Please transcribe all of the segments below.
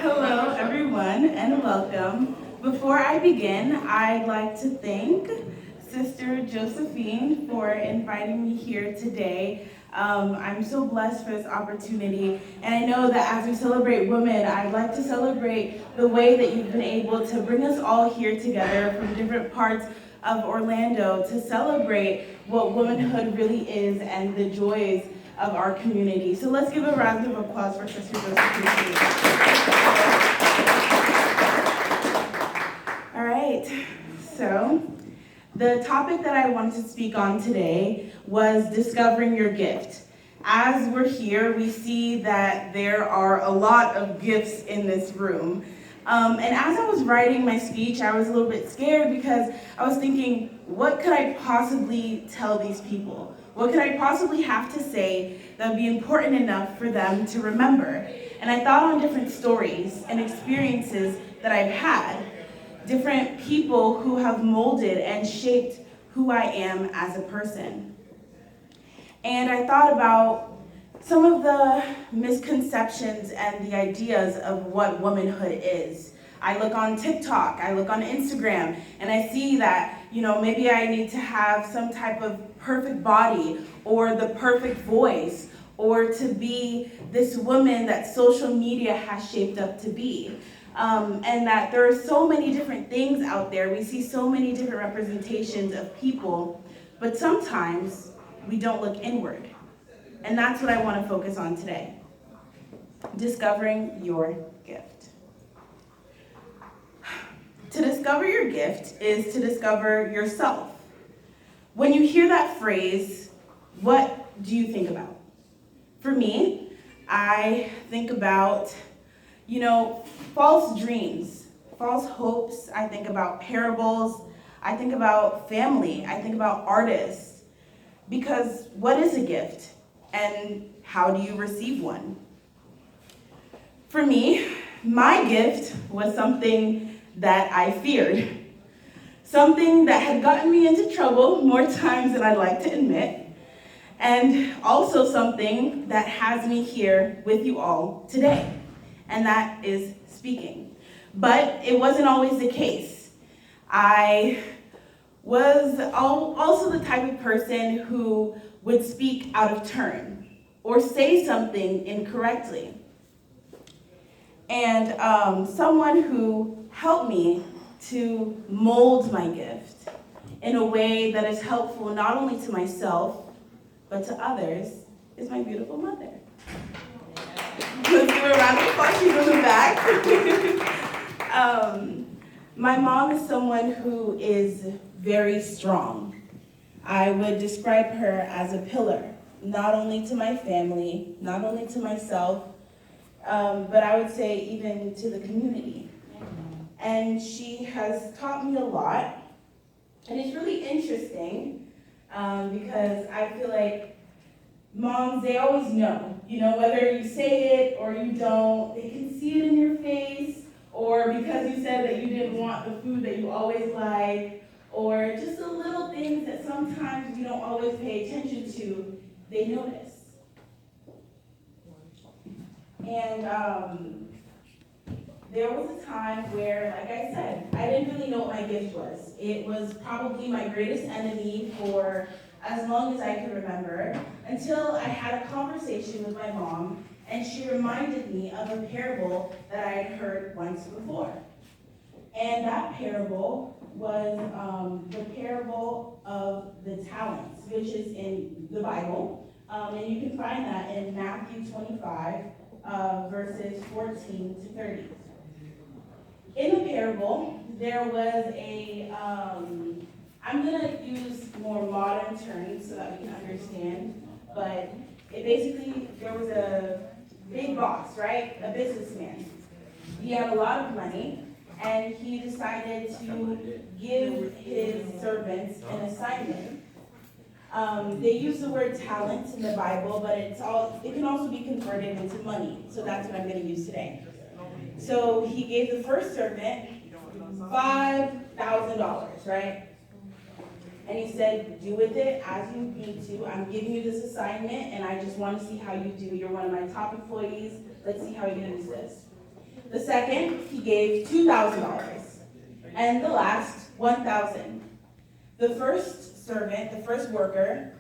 Hello, everyone, and welcome. Before I begin, I'd like to thank Sister Josephine for inviting me here today. I'm so blessed for this opportunity, and I know that as we celebrate women, I'd like to celebrate the way that you've been able to bring us all here together from different parts of Orlando to celebrate what womanhood really is and the joys of our community. So let's give a round of applause for Sister Josephine. All right, so the topic that I wanted to speak on today was discovering your gift. As we're here, we see that there are a lot of gifts in this room. And as I was writing my speech, I was a little bit scared because I was thinking, what could I possibly tell these people? What could I possibly have to say that would be important enough for them to remember? And I thought on different stories and experiences that I've had, different people who have molded and shaped who I am as a person. And I thought about some of the misconceptions and the ideas of what womanhood is. I look on TikTok, I look on Instagram, and I see that, maybe I need to have some type of perfect body or the perfect voice or to be this woman that social media has shaped up to be. And that there are so many different things out there. We see so many different representations of people, but sometimes we don't look inward. And that's what I want to focus on today. Discovering your gift. To discover your gift is to discover yourself. When you hear that phrase, what do you think about? For me, I think about, false dreams, false hopes. I think about parables. I think about family. I think about artists. Because what is a gift? And how do you receive one? For me, my gift was something that I feared. Something that had gotten me into trouble more times than I'd like to admit. And also something that has me here with you all today. And that is speaking. But it wasn't always the case. I was also the type of person who would speak out of turn or say something incorrectly. And someone who helped me to mold my gift in a way that is helpful not only to myself, but to others is my beautiful mother. Let's give her a round of applause. She's in the back. My mom is someone who is very strong. I would describe her as a pillar, not only to my family, not only to myself, but I would say even to the community. And she has taught me a lot. And it's really interesting because I feel like moms, they always know, whether you say it or you don't, they can see it in your face, or because you said that you didn't want the food that you always like, or just the little things that sometimes we don't always pay attention to, they notice. And there was a time where, like I said, I didn't really know what my gift was. It was probably my greatest enemy for as long as I could remember, until I had a conversation with my mom, and she reminded me of a parable that I had heard once before. And that parable was the parable of the talents, which is in the Bible. And you can find that in Matthew 25, verses 14 to 30. In the parable, there was I'm going to use more modern terms so that we can understand, but there was a big boss, right? A businessman. He had a lot of money, and he decided to give his servants an assignment. They use the word talent in the Bible, but it can also be converted into money, so that's what I'm going to use today. So he gave the first servant $5,000, right? And he said, do with it as you need to. I'm giving you this assignment, and I just want to see how you do. You're one of my top employees. Let's see how you're going to use this. The second, he gave $2,000. And the last, $1,000. The first servant, the first worker,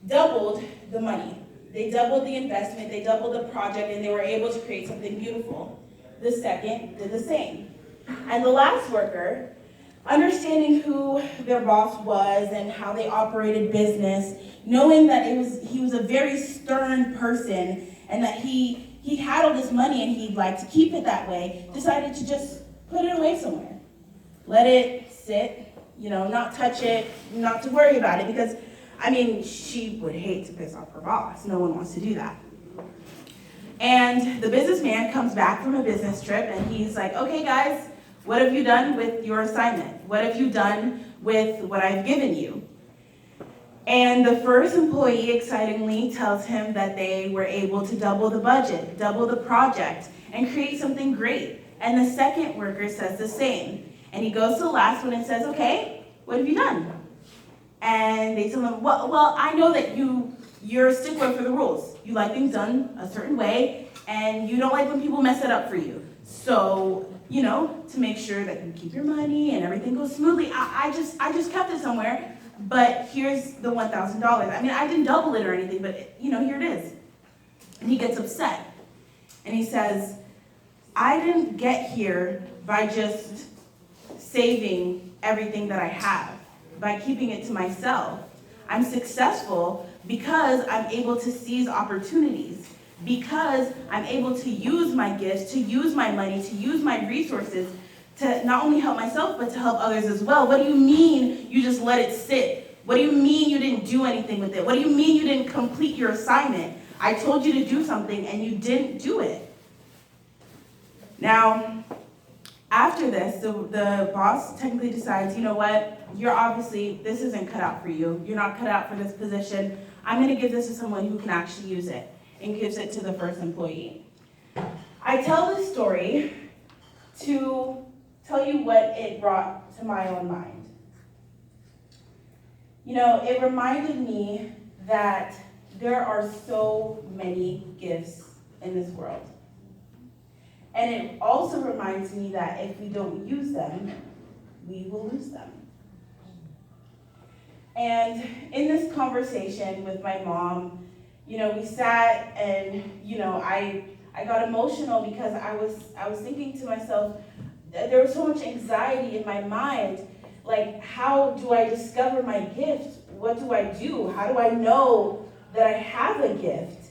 doubled the money. They doubled the investment, they doubled the project, and they were able to create something beautiful. The second did the same. And the last worker, understanding who their boss was and how they operated business, knowing that he was a very stern person and that he had all this money and he'd like to keep it that way, decided to just put it away somewhere. Let it sit, not touch it, not to worry about it, because, she would hate to piss off her boss. No one wants to do that. And the businessman comes back from a business trip and he's like, okay guys, what have you done with your assignment? What have you done with what I've given you? And the first employee excitingly tells him that they were able to double the budget, double the project, and create something great. And the second worker says the same. And he goes to the last one and says, okay, what have you done? And they tell him, well, I know that you're a stickler for the rules. You like things done a certain way, and you don't like when people mess it up for you. So, to make sure that you keep your money and everything goes smoothly, I just kept it somewhere, but here's the $1,000. I didn't double it or anything, but here it is. And he gets upset. And he says, I didn't get here by just saving everything that I have, by keeping it to myself. I'm successful because I'm able to seize opportunities, because I'm able to use my gifts, to use my money, to use my resources to not only help myself, but to help others as well. What do you mean you just let it sit? What do you mean you didn't do anything with it? What do you mean you didn't complete your assignment? I told you to do something and you didn't do it. Now, after this, the boss technically decides, you know what, this isn't cut out for you. You're not cut out for this position. I'm going to give this to someone who can actually use it, and gives it to the first employee. I tell this story to tell you what it brought to my own mind. It reminded me that there are so many gifts in this world. And it also reminds me that if we don't use them, we will lose them. And in this conversation with my mom, we sat and, I got emotional because I was thinking to myself, there was so much anxiety in my mind. Like, how do I discover my gift? What do I do? How do I know that I have a gift?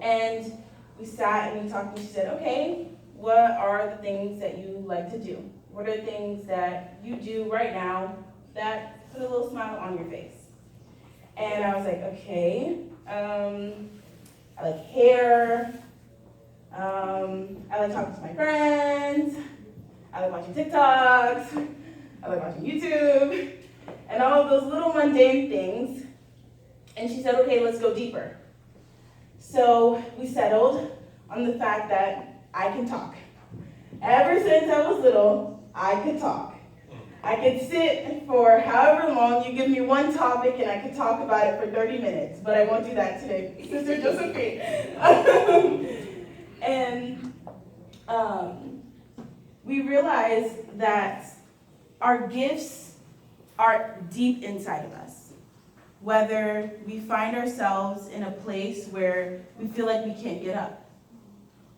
And we sat and we talked and she said, okay, what are the things that you like to do? What are the things that you do right now that put a little smile on your face? And I was like, okay, I like hair, I like talking to my friends, I like watching TikToks, I like watching YouTube, and all of those little mundane things. And she said, okay, let's go deeper. So we settled on the fact that I can talk. Ever since I was little, I could talk. I could sit for however long, you give me one topic and I could talk about it for 30 minutes, but I won't do that today, Sister Josephine. And we realized that our gifts are deep inside of us. Whether we find ourselves in a place where we feel like we can't get up,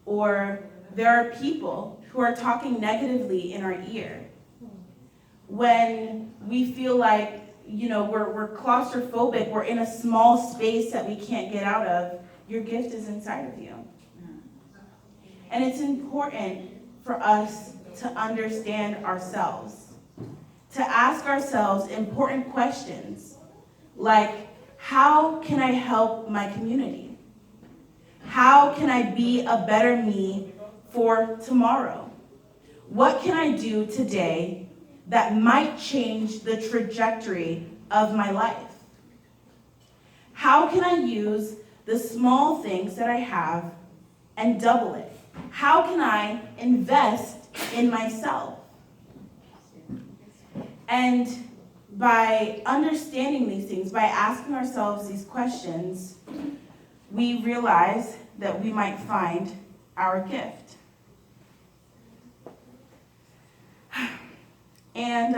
or there are people who are talking negatively in our ear. When we feel like, we're claustrophobic, we're in a small space that we can't get out of, your gift is inside of you. And it's important for us to understand ourselves, to ask ourselves important questions like, how can I help my community? How can I be a better me for tomorrow? What can I do today that might change the trajectory of my life? How can I use the small things that I have and double it? How can I invest in myself? And by understanding these things, by asking ourselves these questions, we realize that we might find our gift. And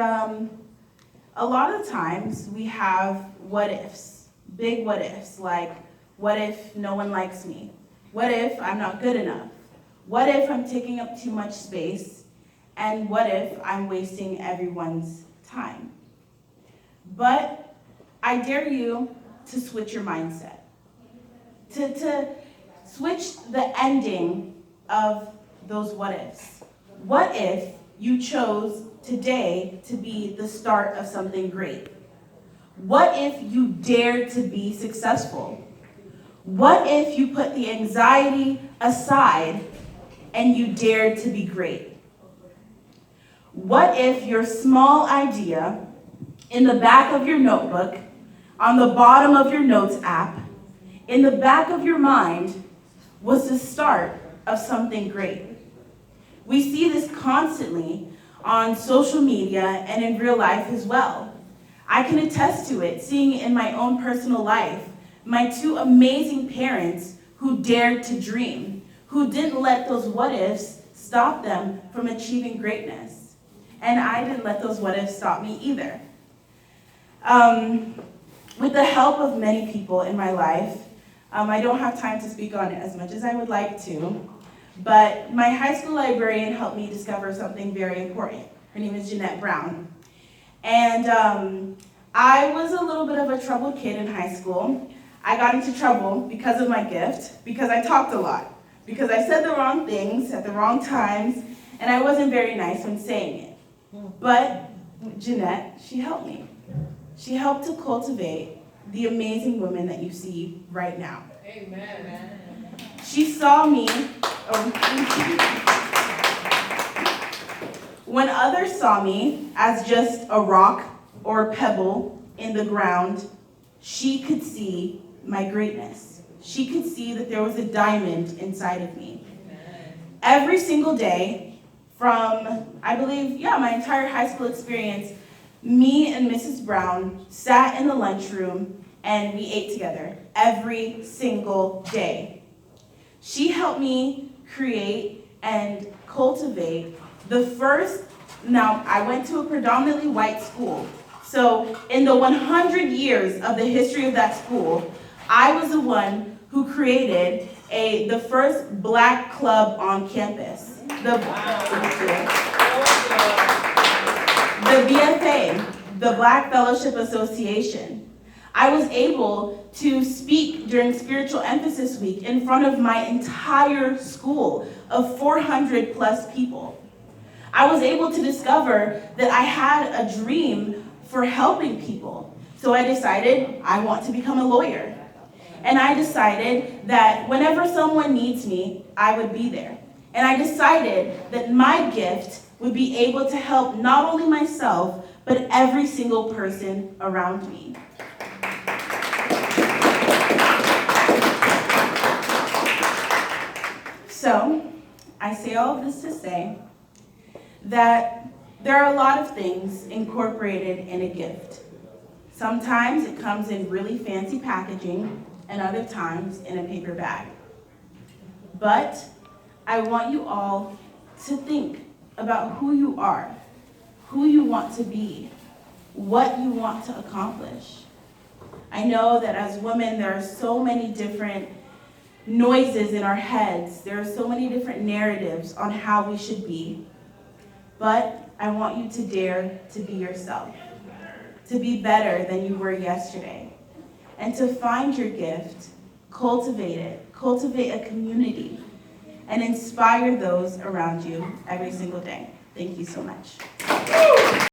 a lot of times we have what ifs, big what ifs, like what if no one likes me? What if I'm not good enough? What if I'm taking up too much space? And what if I'm wasting everyone's time? But I dare you to switch your mindset, to switch the ending of those what ifs. What if you chose today to be the start of something great? What if you dared to be successful? What if you put the anxiety aside and you dared to be great? What if your small idea in the back of your notebook, on the bottom of your notes app, in the back of your mind, was the start of something great? We see this constantly on social media and in real life as well. I can attest to it, seeing it in my own personal life. My two amazing parents who dared to dream, who didn't let those what ifs stop them from achieving greatness. And I didn't let those what ifs stop me either. With the help of many people in my life, I don't have time to speak on it as much as I would like to, but my high school librarian helped me discover something very important. Her name is Jeanette Brown. And I was a little bit of a troubled kid in high school. I got into trouble because of my gift, because I talked a lot, because I said the wrong things at the wrong times, and I wasn't very nice when saying it. But Jeanette, she helped me. She helped to cultivate the amazing woman that you see right now. Amen. She saw me, when others saw me as just a rock or a pebble in the ground, she could see my greatness. She could see that there was a diamond inside of me. Amen. Every single day from, I believe, my entire high school experience, me and Mrs. Brown sat in the lunchroom and we ate together every single day. She helped me create and cultivate the first, now I went to a predominantly white school. So in the 100 years of the history of that school, I was the one who created the first black club on campus. The BFA, the Black Fellowship Association. I was able to speak during Spiritual Emphasis Week in front of my entire school of 400 plus people. I was able to discover that I had a dream for helping people. So I decided I want to become a lawyer. And I decided that whenever someone needs me, I would be there. And I decided that my gift would be able to help not only myself, but every single person around me. So, I say all of this to say that there are a lot of things incorporated in a gift. Sometimes it comes in really fancy packaging, and other times in a paper bag. But I want you all to think about who you are, who you want to be, what you want to accomplish. I know that as women, there are so many different noises in our heads. There are so many different narratives on how we should be. But I want you to dare to be yourself, to be better than you were yesterday, and to find your gift, cultivate it, cultivate a community, and inspire those around you every single day. Thank you so much.